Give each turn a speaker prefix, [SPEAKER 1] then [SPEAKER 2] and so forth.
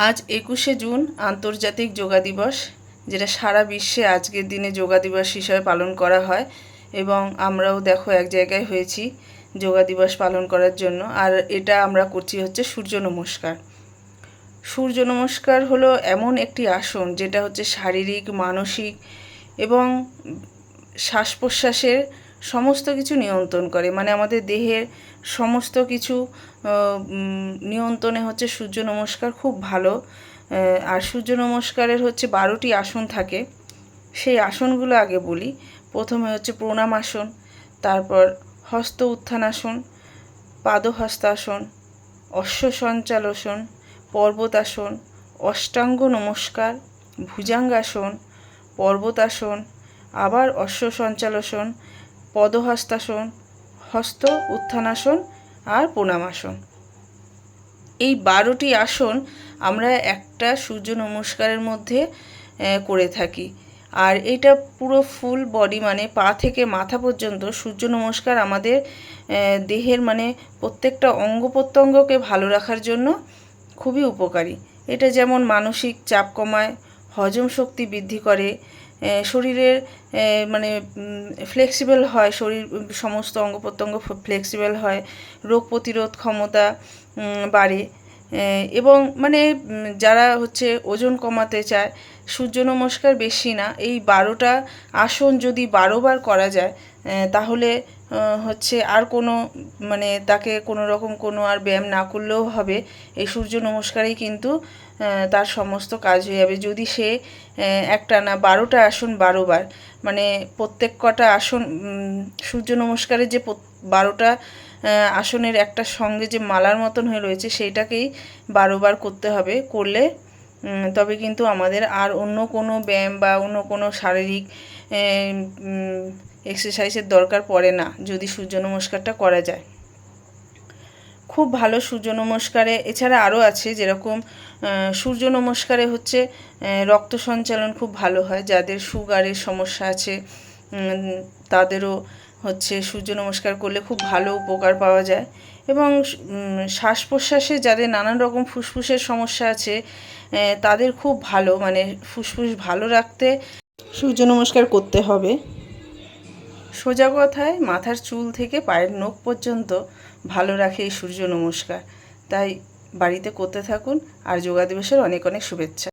[SPEAKER 1] আজ 21শে জুন আন্তর্জাতিক যোগা দিবস, যেটা সারা বিশ্বে আজকের দিনে যোগা দিবস হিসাবে পালন করা হয়। এবং আমরাও দেখো এক জায়গায় হয়েছি যোগা দিবস পালন করার জন্য। আর এটা আমরা করছি হচ্ছে সূর্য নমস্কার। সূর্য নমস্কার হলো এমন একটি আসন যেটা হচ্ছে শারীরিক, মানসিক এবং শ্বাস প্রশ্বাসের সমস্ত কিছু নিয়ন্ত্রণ করে। মানে আমাদের দেহের সমস্ত কিছু নিয়ন্ত্রণে হচ্ছে সূর্য নমস্কার খুব ভালো। আর সূর্য নমস্কারের হচ্ছে 12টি আসন থাকে। সেই আসনগুলো আগে বলি। প্রথমে হচ্ছে প্রণাম আসন, তারপর হস্ত উত্থানাসন, পাদহস্তাসন, অশ্ব সঞ্চালসন, পর্বতাসন, অষ্টাঙ্গ নমস্কার, ভুজাঙ্গাসন, পর্বতাসন, আবার অশ্ব সঞ্চালসন, পদহস্তাসন, হস্ত উত্থানাসন আর প্রণামাসন। এই 12টি আসন আমরা একটা সূর্য নমস্কারের মধ্যে করে থাকি। আর এটা পুরো ফুল বডি, মানে পা থেকে মাথা পর্যন্ত সূর্য নমস্কার আমাদের দেহের মানে প্রত্যেকটা অঙ্গ প্রত্যঙ্গকে ভালো রাখার জন্য খুবই উপকারী। এটা যেমন মানসিক চাপ কমায়, হজম শক্তি বৃদ্ধি করে, শরীরের মানে ফ্লেক্সিবল হয়, শরীর সমস্ত অঙ্গ প্রত্যঙ্গ ফ্লেক্সিবল হয়, রোগ প্রতিরোধ ক্ষমতা বাড়ে। এবং মানে যারা হচ্ছে ওজন কমাতে চায়, সূর্য নমস্কার বেশি না, এই 12টা আসন যদি 12বার করা যায় তাহলে হচ্ছে আর কোনো মানে তাকে কোনো রকম কোনো আর ব্যায়াম না করলেও হবে। এই সূর্য নমস্কারেই কিন্তু তার সমস্ত কাজ হয়ে যাবে। যদি সে একটানা 12টা আসন 12বার, মানে প্রত্যেক কটা আসন সূর্য নমস্কারের যে 12টা আসনের একটা সঙ্গে যে মালার মতন হয়ে রয়েছে সেইটাকেই 12বার করতে হবে। করলে তবে কিন্তু আমাদের আর অন্য কোনো ব্যায়াম বা অন্য কোনো শারীরিক এক্সারসাইজের দরকার পড়ে না যদি সূর্য নমস্কারটা করা যায়। খুব ভালো সূর্য নমস্কারে এছাড়া আরও আছে, যেরকম সূর্য নমস্কারে হচ্ছে রক্ত সঞ্চালন খুব ভালো হয়। যাদের সুগারের সমস্যা আছে তাদেরও হচ্ছে সূর্য নমস্কার করলে খুব ভালো উপকার পাওয়া যায়। এবং শ্বাস প্রশ্বাসে যাদের নানান রকম ফুসফুসের সমস্যা আছে তাদের খুব ভালো, মানে ফুসফুস ভালো রাখতে সূর্য নমস্কার করতে হবে। সোজা কথায় মাথার চুল থেকে পায়ের নখ পর্যন্ত ভালো রাখে এই সূর্য নমস্কার। তাই বাড়িতে করতে থাকুন। আর যোগা দিবসের অনেক অনেক শুভেচ্ছা।